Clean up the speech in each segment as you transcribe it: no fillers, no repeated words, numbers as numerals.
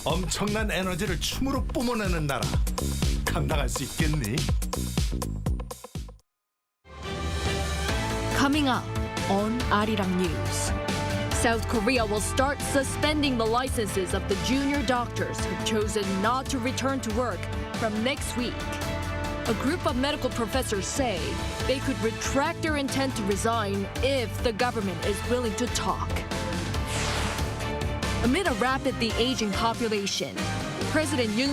엄청난 에너지를 춤으로 뿜어내는 나라. 감당할 수 있겠니? Coming up on Arirang News. South Korea will start suspending the licenses of the junior doctors who've chosen not to return to work from next week. A group of medical professors say they could retract their intent to resign if the government is willing to talk. Amid a rapidly aging population, President Yoon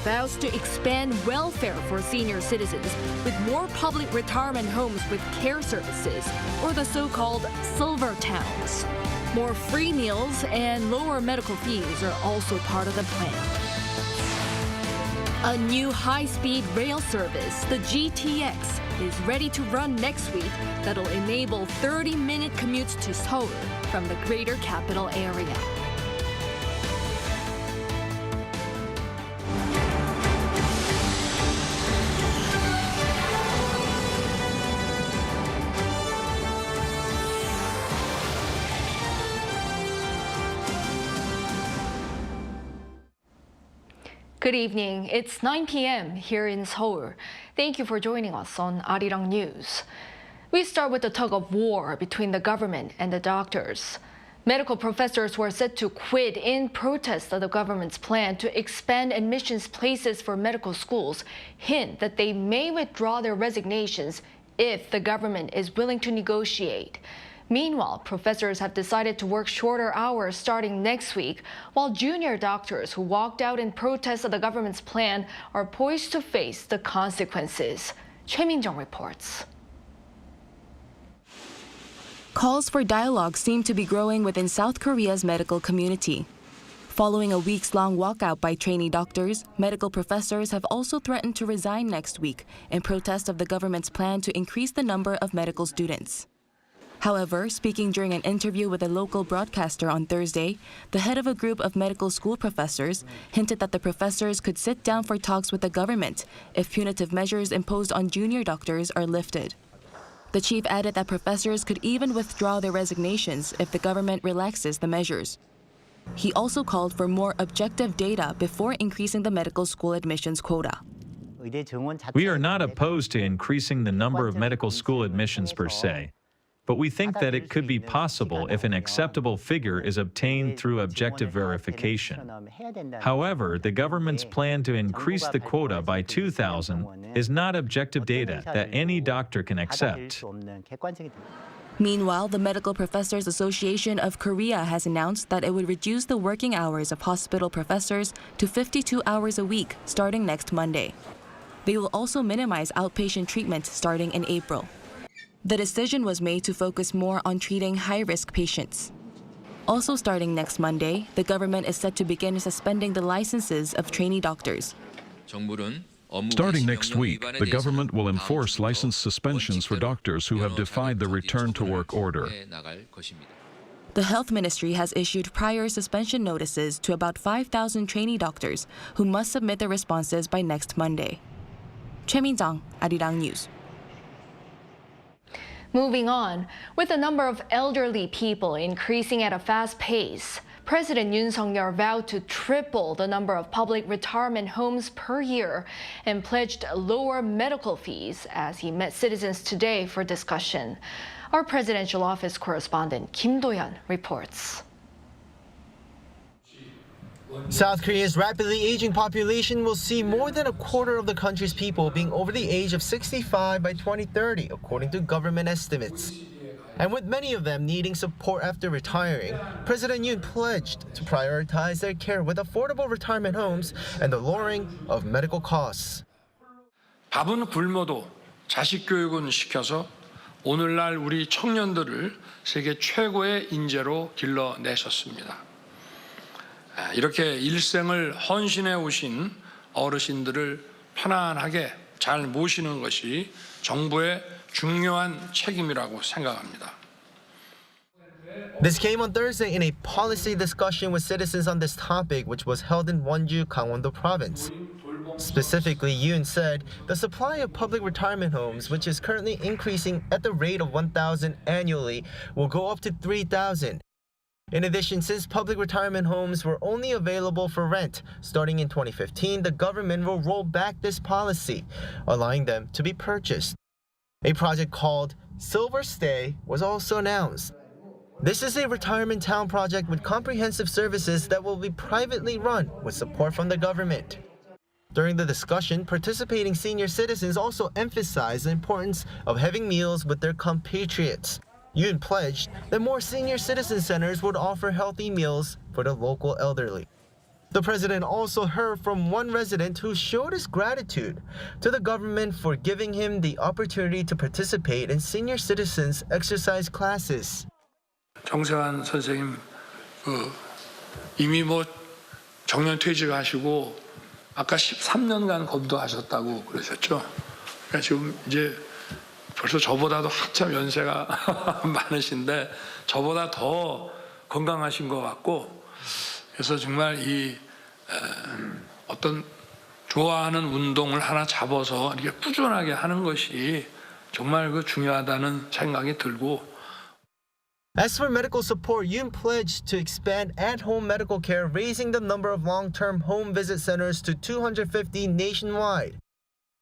vows to expand welfare for senior citizens with more public retirement homes with care services, or the so-called silver towns. More free meals and lower medical fees are also part of the plan. A new high-speed rail service, the GTX, is ready to run next week that'll enable 30-minute commutes to Seoul from the greater capital area. Good evening. It's 9 p.m. here in Seoul. Thank you for joining us on Arirang News. We start with the tug of war between the government and the doctors. Medical professors who are set to quit in protest of the government's plan to expand admissions places for medical schools hint that they may withdraw their resignations if the government is willing to negotiate. Meanwhile, professors have decided to work shorter hours starting next week, while junior doctors who walked out in protest of the government's plan are poised to face the consequences. Choi Min-jung reports. Calls for dialogue seem to be growing within South Korea's medical community. Following a weeks-long walkout by trainee doctors, medical professors have also threatened to resign next week in protest of the government's plan to increase the number of medical students. However, speaking during an interview with a local broadcaster on Thursday, the head of a group of medical school professors hinted that the professors could sit down for talks with the government if punitive measures imposed on junior doctors are lifted. The chief added that professors could even withdraw their resignations if the government relaxes the measures. He also called for more objective data before increasing the medical school admissions quota. We are not opposed to increasing the number of medical school admissions per se, but we think that it could be possible if an acceptable figure is obtained through objective verification. However, the government's plan to increase the quota by 2,000 is not objective data that any doctor can accept. Meanwhile, the Medical Professors Association of Korea has announced that it would reduce the working hours of hospital professors to 52 hours a week starting next Monday. They will also minimize outpatient treatment starting in April. The decision was made to focus more on treating high-risk patients. Also starting next Monday, the government is set to begin suspending the licenses of trainee doctors. Starting next week, the government will enforce license suspensions for doctors who have defied the return-to-work order. The Health Ministry has issued prior suspension notices to about 5,000 trainee doctors who must submit their responses by next Monday. Choi Min-jung, Arirang News. Moving on, with the number of elderly people increasing at a fast pace, President Yoon vowed to triple the number of public retirement homes per year and pledged lower medical fees as he met citizens today for discussion. Our presidential office correspondent Kim Do-yeon reports. South Korea's rapidly aging population will see more than a quarter of the country's people being over the age of 65 by 2030, according to government estimates. And with many of them needing support after retiring, President Yoon pledged to prioritize their care with affordable retirement homes and the lowering of medical costs. 밥은 굶어도 자식 교육은 시켜서 오늘날 우리 청년들을 세계 최고의 인재로 길러내셨습니다. 이렇게 일생을 헌신해 오신 어르신들을 편안하게 잘 모시는 것이 정부의 중요한 책임이라고 생각합니다. This came on Thursday in a policy discussion with citizens on this topic, which was held in Wonju, Gangwon-do Province. Specifically, Yoon said the supply of public retirement homes, which is currently increasing at the rate of 1,000 annually, will go up to 3,000. In addition, since public retirement homes were only available for rent, starting in 2015, the government will roll back this policy, allowing them to be purchased. A project called Silver Stay was also announced. This is a retirement town project with comprehensive services that will be privately run with support from the government. During the discussion, participating senior citizens also emphasized the importance of having meals with their compatriots. Yoon pledged that more senior citizen centers would offer healthy meals for the local elderly. The president also heard from one resident who showed his gratitude to the government for giving him the opportunity to participate in senior citizens' exercise classes. 정세환 선생님 이미 정년 퇴직하시고 아까 13년간 검도하셨다고 그러셨죠? 그러니까 지금 이제 벌써 저보다도 한참 연세가 많으신데 저보다 더 건강하신 것 같고 그래서 정말 이 어떤 좋아하는 운동을 하나 잡아서 이렇게 꾸준하게 하는 것이 정말 중요하다는 생각이 들고. As for medical support, Yoon pledged to expand at-home medical care, raising the number of long-term home visit centers to 250 nationwide.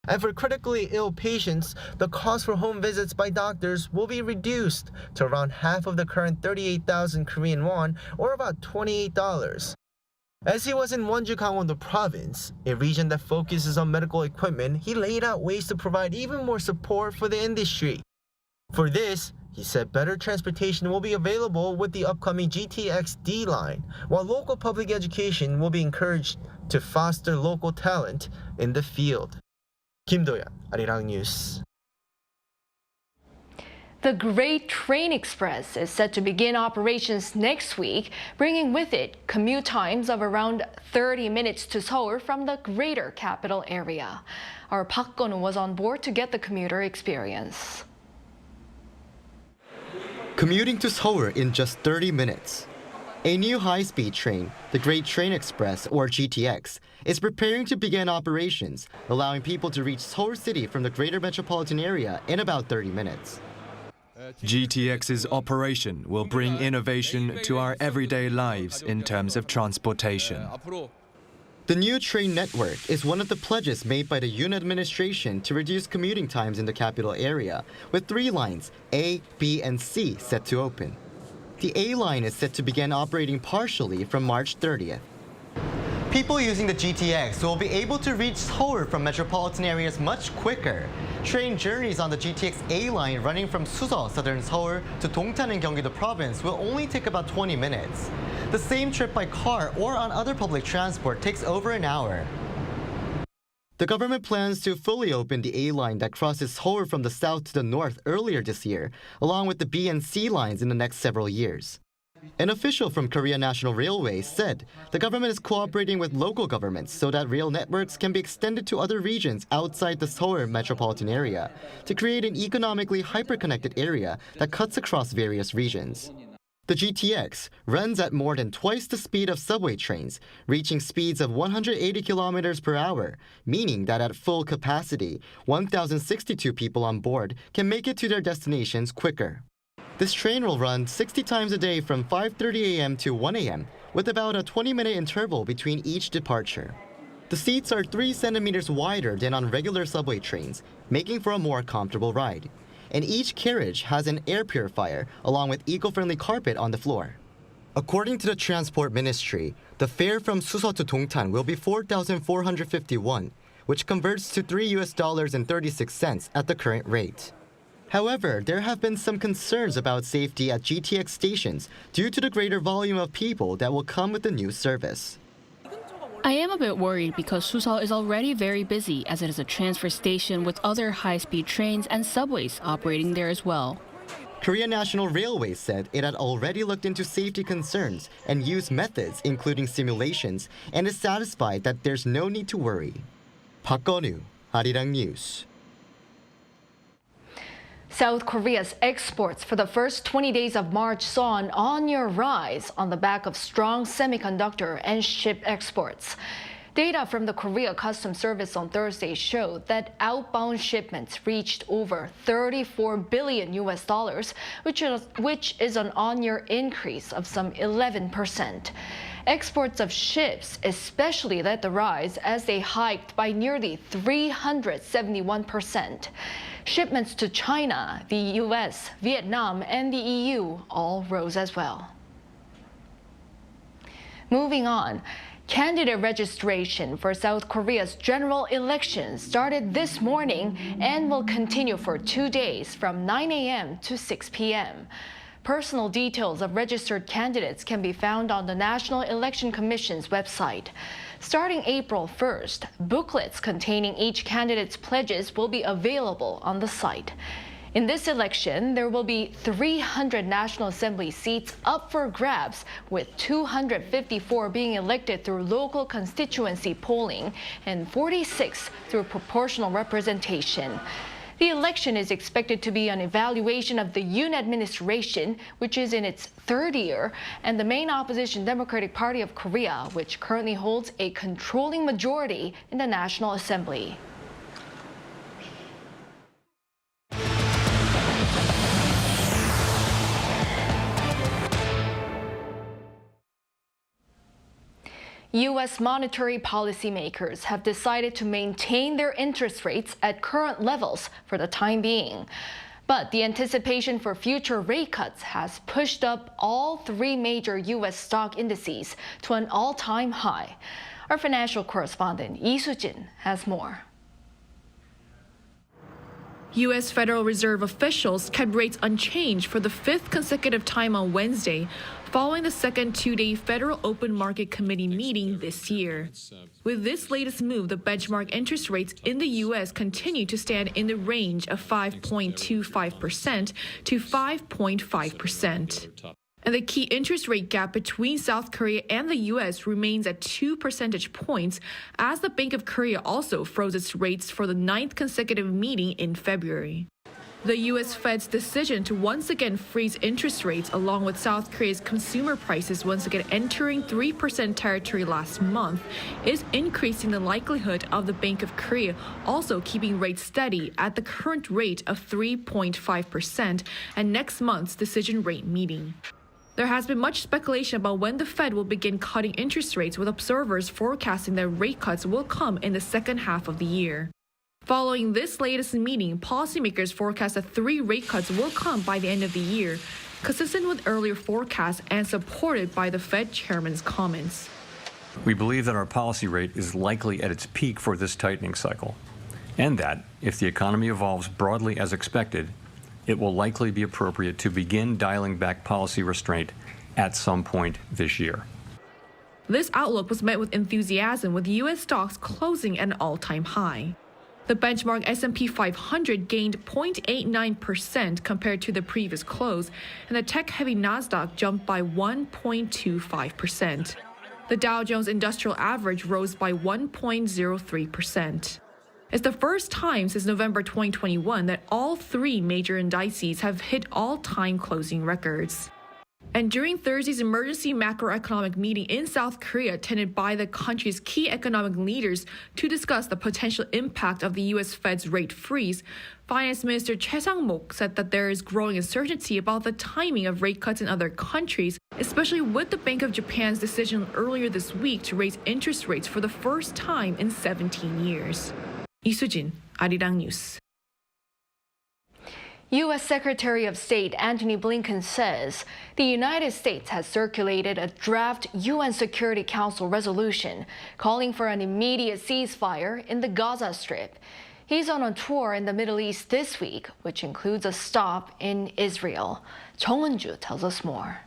And for critically ill patients, the cost for home visits by doctors will be reduced to around half of the current 38,000 Korean won, or about $28. As he was in Wonju, Gangwon-do province, a region that focuses on medical equipment, he laid out ways to provide even more support for the industry. For this, he said better transportation will be available with the upcoming GTX line, while local public education will be encouraged to foster local talent in the field. Kim Do-yeon, Arirang News. The Great Train Express is set to begin operations next week, bringing with it commute times of around 30 minutes to Seoul from the greater capital area. Our Park Kwon was on board to get the commuter experience. Commuting to Seoul in just 30 minutes. A new high-speed train, the Great Train Express, or GTX, is preparing to begin operations, allowing people to reach Seoul City from the greater metropolitan area in about 30 minutes. GTX's operation will bring innovation to our everyday lives in terms of transportation. The new train network is one of the pledges made by the Yoon administration to reduce commuting times in the capital area, with 3 lines, A, B, and C, set to open. The A line is set to begin operating partially from March 30th. People using the GTX will be able to reach Seoul from metropolitan areas much quicker. Train journeys on the GTX A line running from Suso, southern Seoul, to Dongtan in Gyeonggi-do province will only take about 20 minutes. The same trip by car or on other public transport takes over an hour. The government plans to fully open the A line that crosses Seoul from the south to the north earlier this year, along with the B and C lines in the next several years. An official from Korea National Railway said the government is cooperating with local governments so that rail networks can be extended to other regions outside the Seoul metropolitan area to create an economically hyper-connected area that cuts across various regions. The GTX runs at more than twice the speed of subway trains, reaching speeds of 180 kilometers per hour, meaning that at full capacity, 1,062 people on board can make it to their destinations quicker. This train will run 60 times a day from 5:30 a.m. to 1 a.m., with about a 20-minute interval between each departure. The seats are 3 centimeters wider than on regular subway trains, making for a more comfortable ride. And each carriage has an air purifier, along with eco-friendly carpet on the floor. According to the Transport Ministry, the fare from Suso to Dongtan will be 4,451, which converts to $3.36 at the current rate. However, there have been some concerns about safety at GTX stations due to the greater volume of people that will come with the new service. I am a bit worried because Suso is already very busy, as it is a transfer station with other high-speed trains and subways operating there as well. Korea National Railway said it had already looked into safety concerns and used methods including simulations and is satisfied that there's no need to worry. Park Kwon, Arirang News. South Korea's exports for the first 20 days of March saw an on-year rise on the back of strong semiconductor and chip exports. Data from the Korea Customs Service on Thursday showed that outbound shipments reached over $34 billion, which is an on-year increase of some 11%. Exports of ships especially led the rise as they hiked by nearly 371%. Shipments to China, the US, Vietnam, and the EU all rose as well. Moving on. Candidate registration for South Korea's general election started this morning and will continue for 2 days from 9 a.m. to 6 p.m. Personal details of registered candidates can be found on the National Election Commission's website. Starting April 1st, booklets containing each candidate's pledges will be available on the site. In this election, there will be 300 National Assembly seats up for grabs, with 254 being elected through local constituency polling and 46 through proportional representation. The election is expected to be an evaluation of the Yoon administration, which is in its third year, and the main opposition Democratic Party of Korea, which currently holds a controlling majority in the National Assembly. U.S. monetary policymakers have decided to maintain their interest rates at current levels for the time being. But the anticipation for future rate cuts has pushed up all three major U.S. stock indices to an all-time high. Our financial correspondent Lee Soo-jin has more. U.S. Federal Reserve officials kept rates unchanged for the fifth consecutive time on Wednesday, following the second two-day Federal Open Market Committee meeting this year. With this latest move, the benchmark interest rates in the U.S. continue to stand in the range of 5.25% to 5.5%. And the key interest rate gap between South Korea and the U.S. remains at 2 percentage points, as the Bank of Korea also froze its rates for the 9th consecutive meeting in February. The U.S. Fed's decision to once again freeze interest rates, along with South Korea's consumer prices once again entering 3% territory last month, is increasing the likelihood of the Bank of Korea also keeping rates steady at the current rate of 3.5% at next month's decision rate meeting. There has been much speculation about when the Fed will begin cutting interest rates, with observers forecasting that rate cuts will come in the second half of the year. Following this latest meeting, policymakers forecast that 3 rate cuts will come by the end of the year, consistent with earlier forecasts and supported by the Fed chairman's comments. We believe that our policy rate is likely at its peak for this tightening cycle, and that if the economy evolves broadly as expected, it will likely be appropriate to begin dialing back policy restraint at some point this year. This outlook was met with enthusiasm, with U.S. stocks closing at an all-time high. The benchmark S&P 500 gained 0.89% compared to the previous close, and the tech-heavy Nasdaq jumped by 1.25%. The Dow Jones Industrial Average rose by 1.03%. It's the first time since November 2021 that all 3 major indices have hit all-time closing records. And during Thursday's emergency macroeconomic meeting in South Korea, attended by the country's key economic leaders to discuss the potential impact of the U.S. Fed's rate freeze, Finance Minister Choi Sang-mok said that there is growing uncertainty about the timing of rate cuts in other countries, especially with the Bank of Japan's decision earlier this week to raise interest rates for the first time in 17 years. Lee Soo-jin, Arirang News. U.S. Secretary of State Antony Blinken says the United States has circulated a draft UN Security Council resolution calling for an immediate ceasefire in the Gaza Strip. He's on a tour in the Middle East this week, which includes a stop in Israel. Jung Eun-ju tells us more.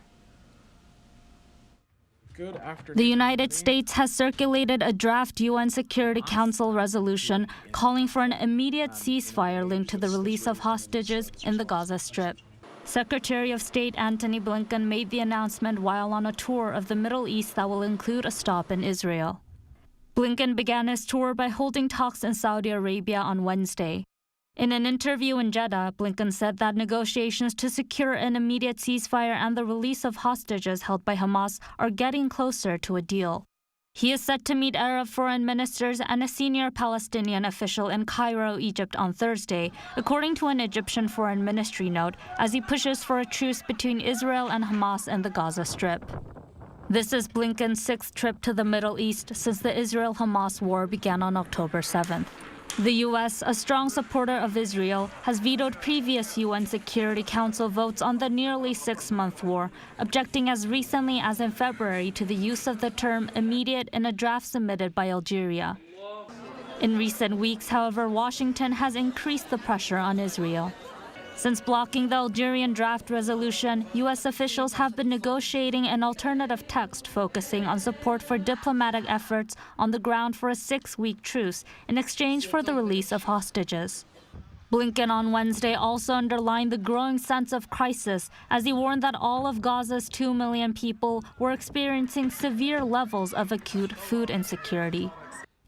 The United States has circulated a draft UN Security Council resolution calling for an immediate ceasefire linked to the release of hostages in the Gaza Strip. Secretary of State Antony Blinken made the announcement while on a tour of the Middle East that will include a stop in Israel. Blinken began his tour by holding talks in Saudi Arabia on Wednesday. In an interview in Jeddah, Blinken said that negotiations to secure an immediate ceasefire and the release of hostages held by Hamas are getting closer to a deal. He is set to meet Arab foreign ministers and a senior Palestinian official in Cairo, Egypt on Thursday, according to an Egyptian foreign ministry note, as he pushes for a truce between Israel and Hamas in the Gaza Strip. This is Blinken's sixth trip to the Middle East since the Israel-Hamas war began on October 7th. The U.S., a strong supporter of Israel, has vetoed previous UN Security Council votes on the nearly six-month war, objecting as recently as in February to the use of the term immediate in a draft submitted by Algeria. In recent weeks, however, Washington has increased the pressure on Israel. Since blocking the Algerian draft resolution, U.S. officials have been negotiating an alternative text focusing on support for diplomatic efforts on the ground for a 6-week truce in exchange for the release of hostages. Blinken on Wednesday also underlined the growing sense of crisis as he warned that all of Gaza's 2 million people were experiencing severe levels of acute food insecurity.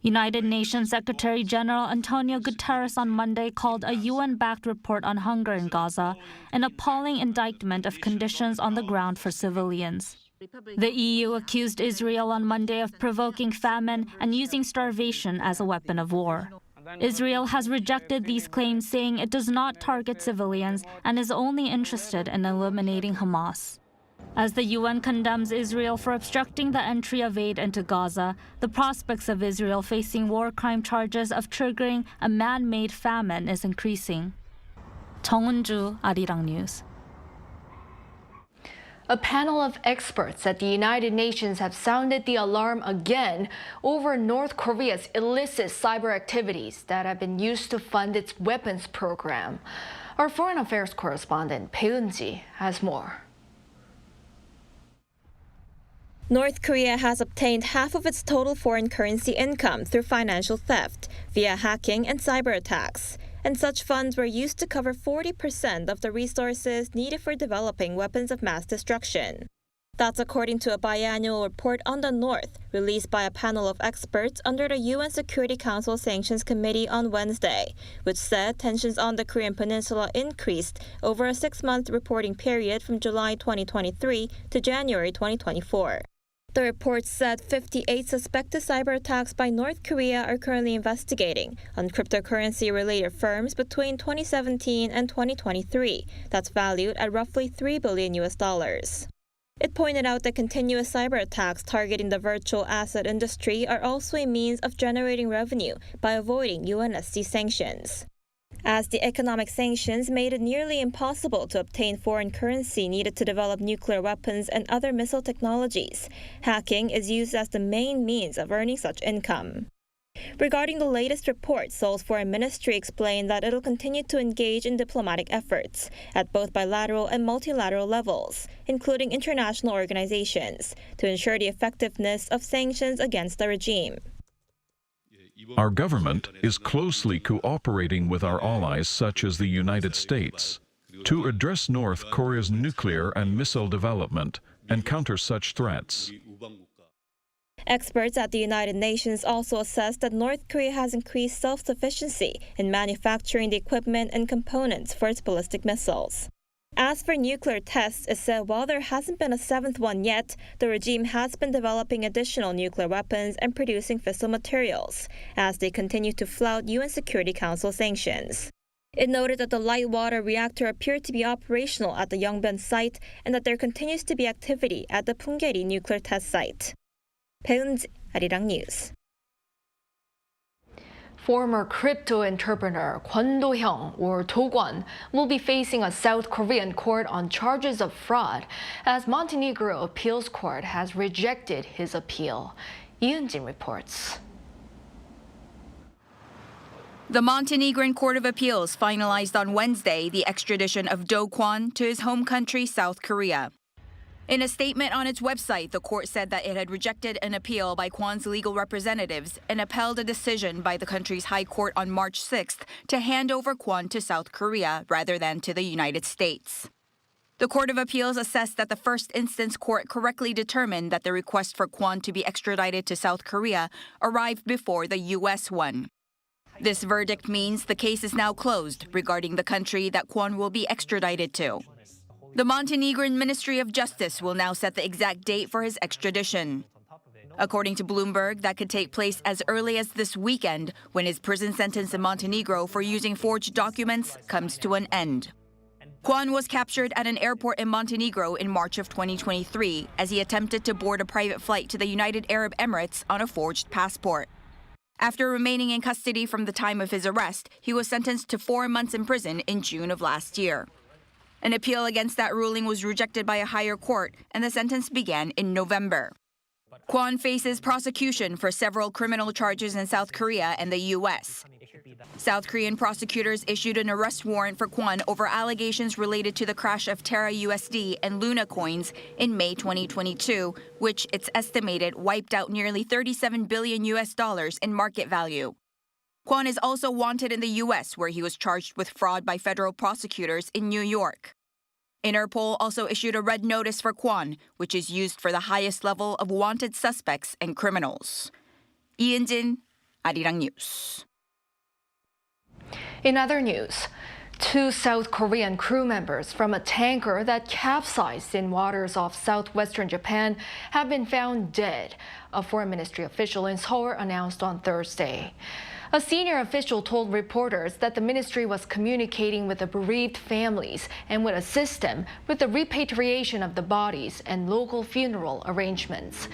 United Nations Secretary General Antonio Guterres on Monday called a UN-backed report on hunger in Gaza an appalling indictment of conditions on the ground for civilians. The EU accused Israel on Monday of provoking famine and using starvation as a weapon of war. Israel has rejected these claims, saying it does not target civilians and is only interested in eliminating Hamas. As the UN condemns Israel for obstructing the entry of aid into Gaza, the prospects of Israel facing war crime charges of triggering a man-made famine is increasing. 정은주, Arirang News. A panel of experts at the United Nations have sounded the alarm again over North Korea's illicit cyber activities that have been used to fund its weapons program. Our foreign affairs correspondent, Bae-eun-ji, has more. North Korea has obtained half of its total foreign currency income through financial theft via hacking and cyber attacks. And such funds were used to cover 40% of the resources needed for developing weapons of mass destruction. That's according to a biannual report on the North released by a panel of experts under the UN Security Council Sanctions Committee on Wednesday, which said tensions on the Korean peninsula increased over a 6-month reporting period from July 2023 to January 2024. The report said 58 suspected cyber attacks by North Korea are currently investigating on cryptocurrency-related firms between 2017 and 2023. That's valued at roughly $3 billion. It pointed out that continuous cyber attacks targeting the virtual asset industry are also a means of generating revenue by avoiding UNSC sanctions. As the economic sanctions made it nearly impossible to obtain foreign currency needed to develop nuclear weapons and other missile technologies, hacking is used as the main means of earning such income. Regarding the latest report, Seoul's foreign ministry explained that it'll continue to engage in diplomatic efforts at both bilateral and multilateral levels, including international organizations, to ensure the effectiveness of sanctions against the regime. Our government is closely cooperating with our allies such as the United States to address North Korea's nuclear and missile development and counter such threats. Experts at the United Nations also assessed that North Korea has increased self-sufficiency in manufacturing the equipment and components for its ballistic missiles. As for nuclear tests, it said while there hasn't been a 7th one yet, the regime has been developing additional nuclear weapons and producing fissile materials as they continue to flout UN Security Council sanctions. It noted that the light water reactor appeared to be operational at the Yongbyon site and that there continues to be activity at the Punggye-ri nuclear test site. Bae-eun-ji, Arirang News. Former crypto entrepreneur Kwon Do-hyung, or Do Kwon, will be facing a South Korean court on charges of fraud, as Montenegro Appeals Court has rejected his appeal. Yoon reports. The Montenegrin Court of Appeals finalized on Wednesday the extradition of Do Kwon to his home country, South Korea. In a statement on its website, the court said that it had rejected an appeal by Kwon's legal representatives and upheld a decision by the country's high court on March 6th to hand over Kwon to South Korea rather than to the United States. The Court of Appeals assessed that the first instance court correctly determined that the request for Kwon to be extradited to South Korea arrived before the U.S. one. This verdict means the case is now closed regarding the country that Kwon will be extradited to. The Montenegrin Ministry of Justice will now set the exact date for his extradition. According to Bloomberg, that could take place as early as this weekend when his prison sentence in Montenegro for using forged documents comes to an end. Kwon was captured at an airport in Montenegro in March of 2023 as he attempted to board a private flight to the United Arab Emirates on a forged passport. After remaining in custody from the time of his arrest, he was sentenced to 4 months in prison in June of last year. An appeal against that ruling was rejected by a higher court, and the sentence began in November. Kwon faces prosecution for several criminal charges in South Korea and the U.S. South Korean prosecutors issued an arrest warrant for Kwon over allegations related to the crash of Terra USD and Luna coins in May 2022, which it's estimated wiped out nearly $37 billion in market value. Kwon is also wanted in the U.S., where he was charged with fraud by federal prosecutors in New York. Interpol also issued a red notice for Kwon, which is used for the highest level of wanted suspects and criminals. 이은진, Arirang News. In other news, 2 South Korean crew members from a tanker that capsized in waters off southwestern Japan have been found dead, a foreign ministry official in Seoul announced on Thursday. A senior official told reporters that the ministry was communicating with the bereaved families and would assist them with the repatriation of the bodies and local funeral arrangements.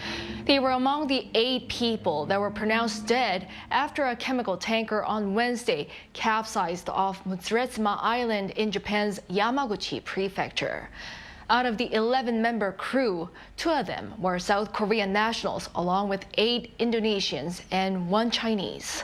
They were among the 8 people that were pronounced dead after a chemical tanker on Wednesday capsized off Mutsuretsuma Island in Japan's Yamaguchi prefecture. Out of the 11-member crew, 2 of them were South Korean nationals, along with 8 Indonesians and 1 Chinese.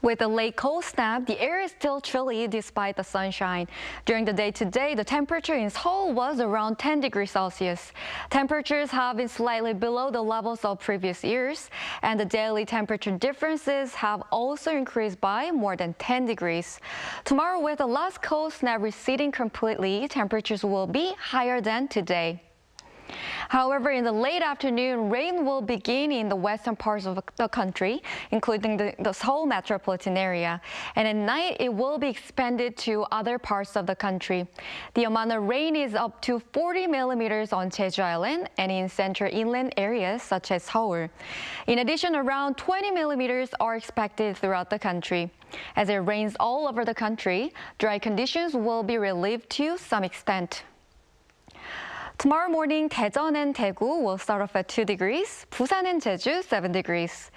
With a late cold snap, the air is still chilly despite the sunshine. During the day today, the temperature in Seoul was around 10 degrees Celsius. Temperatures have been slightly below the levels of previous years, and the daily temperature differences have also increased by more than 10 degrees. Tomorrow, with the last cold snap receding completely, temperatures will be higher than today. However, in the late afternoon, rain will begin in the western parts of the country, including the Seoul metropolitan area. And at night, it will be expanded to other parts of the country. The amount of rain is up to 40 millimeters on Jeju Island and in central inland areas such as Seoul. In addition, around 20 millimeters are expected throughout the country. As it rains all over the country, dry conditions will be relieved to some extent. Tomorrow morning, Daejeon and Daegu will start off at 2 degrees, Busan and Jeju 7 degrees.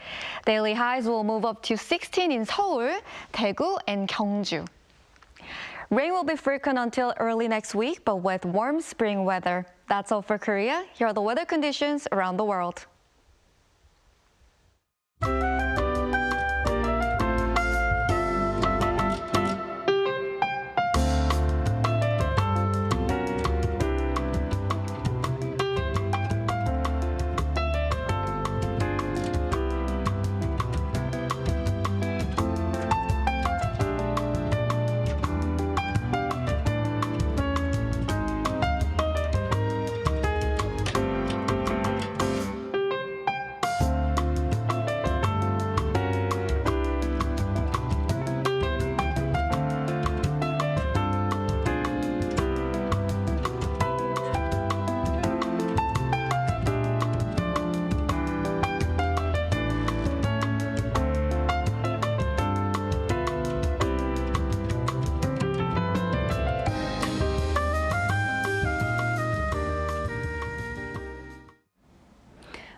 Daily highs will move up to 16 in Seoul, Daegu, and Gyeongju. Rain will be frequent until early next week, but with warm spring weather. That's all for Korea. Here are the weather conditions around the world.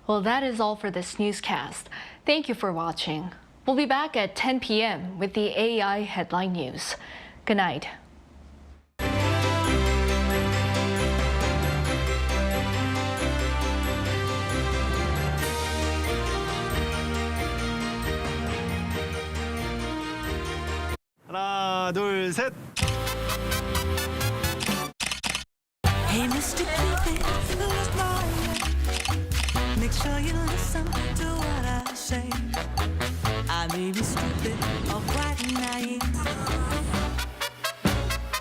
Well, that is all for this newscast. Thank you for watching. We'll be back at 10 p.m. with the AI headline news. Good night. 하나, 둘, 셋. Hey, Mr. Cupid, make sure you listen to what I say. I may be stupid or quite naive,